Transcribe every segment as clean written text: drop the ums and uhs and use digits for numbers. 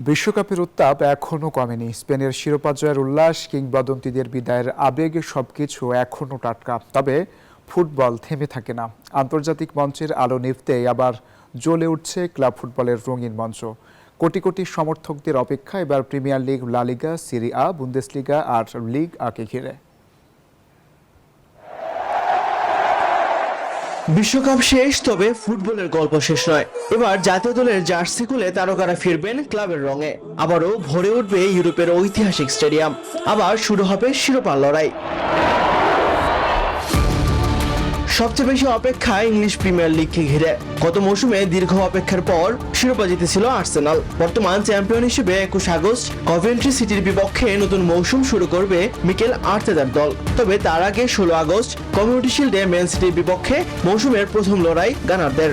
বিশ্বকাপের উত্তাপ এখনও কমেনি। স্পেনের শিরোপা জয়ের উল্লাস, কিংবদন্তিদের বিদায়ের আবেগ সবকিছু এখনও টাটকা। তবে ফুটবল থেমে থাকে না। আন্তর্জাতিক মঞ্চের আলো নিভতেই আবার জ্বলে উঠছে ক্লাব ফুটবলের রঙিন মঞ্চ। কোটি কোটি সমর্থকদের অপেক্ষা এবার প্রিমিয়ার লিগ, লা লিগা, সিরি আ, বুন্দেসলিগা আর লিগ আকে ঘিরে। বিশ্বকাপ শেষ, তবে ফুটবলের গল্প শেষ নয়। এবার জাতীয় দলের জার্সি খুলে তারকারা ফিরবেন ক্লাবের রঙে। আবারও ভরে উঠবে ইউরোপের ঐতিহাসিক স্টেডিয়াম। আবার শুরু হবে শিরোপার লড়াই। সবচেয়ে বেশি অপেক্ষা ইংলিশ প্রিমিয়ার লিগকে ঘিরে। গত মৌসুমে দীর্ঘ অপেক্ষার পর শিরোপা জিতেছিল আর্সেনাল। বর্তমান চ্যাম্পিয়ন হিসেবে 21 আগস্ট কভেন্ট্রি সিটির বিপক্ষে নতুন মৌসুম শুরু করবে মিকেল আর্তেতার দল। তবে তার আগে 16 আগস্ট কমিউনিটি শিল্ডে ম্যান সিটির বিপক্ষে মৌসুমের প্রথম লড়াই গানারদের।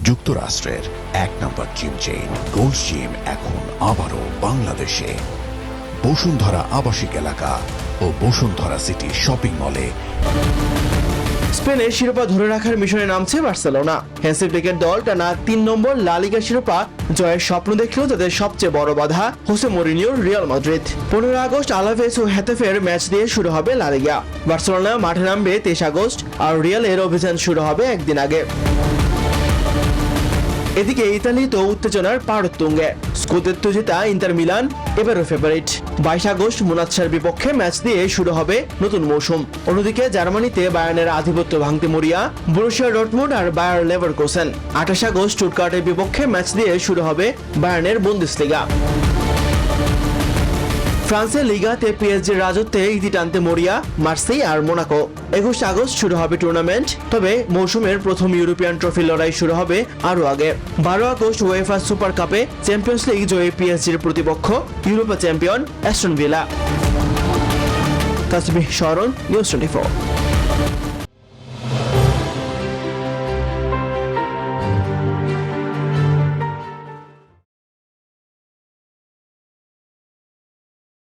যুক্তরাষ্ট্রের 1 নম্বর জিম চেইন গোল্ড জিম এখন আবারও বাংলাদেশে। বসুন্ধরা আবাসিক এলাকা ও বসুন্ধরা সিটি শপিং মলে। স্পেনের শিরোপা ধরে রাখার মিশনে নামছে বার্সেলোনা। হ্যান্সি ফ্লিকের দল টানা 3 নম্বর লা লিগা শিরোপা জয়ের স্বপ্ন দেখলেও তাদের সবচেয়ে বড় বাধা হোসে মরিনিওর রিয়াল মাদ্রিদ। 15 আগস্ট আলাভেস ও হেতাফের ম্যাচ দিয়ে শুরু হবে লা লিগা। বার্সেলোনা মাঠে নামবে 23 আগস্ট, আর রিয়ালের অভিযান শুরু হবে একদিন আগে। এদিকে ইতালিতেও উত্তেজনার পারদ তুঙ্গে। স্কুদেত্তো জেতা ইন্টার মিলান এবারও ফেভারিট। 22 আগস্ট মুনাচ্ছার বিপক্ষে ম্যাচ দিয়ে শুরু হবে নতুন মৌসুম। অন্যদিকে জার্মানিতে বায়ার্নের আধিপত্য ভাঙতে মরিয়া বরুসিয়া ডর্টমুন্ড আর বায়ার লেভারকুসেন। 28 আগস্ট স্টুটগার্টের বিপক্ষে ম্যাচ দিয়ে শুরু হবে বায়ার্নের বুন্দেসলিগা। ফ্রান্সের লিগাতে পিএসজির রাজত্বে ইতি টানতে মরিয়া মার্সেই আর মোনাকো। 21 আগস্ট শুরু হবে টুর্নামেন্ট, তবে মৌসুমের প্রথম ইউরোপিয়ান ট্রফি লড়াই শুরু হবে আরও আগে। 12 আগস্ট ওয়েফা সুপার কাপে চ্যাম্পিয়ন্স লিগ জয়ী পিএসজির প্রতিপক্ষ ইউরোপা চ্যাম্পিয়ন অ্যাস্টন ভিলা। তাসবিহ শরণ, নিউজ 24।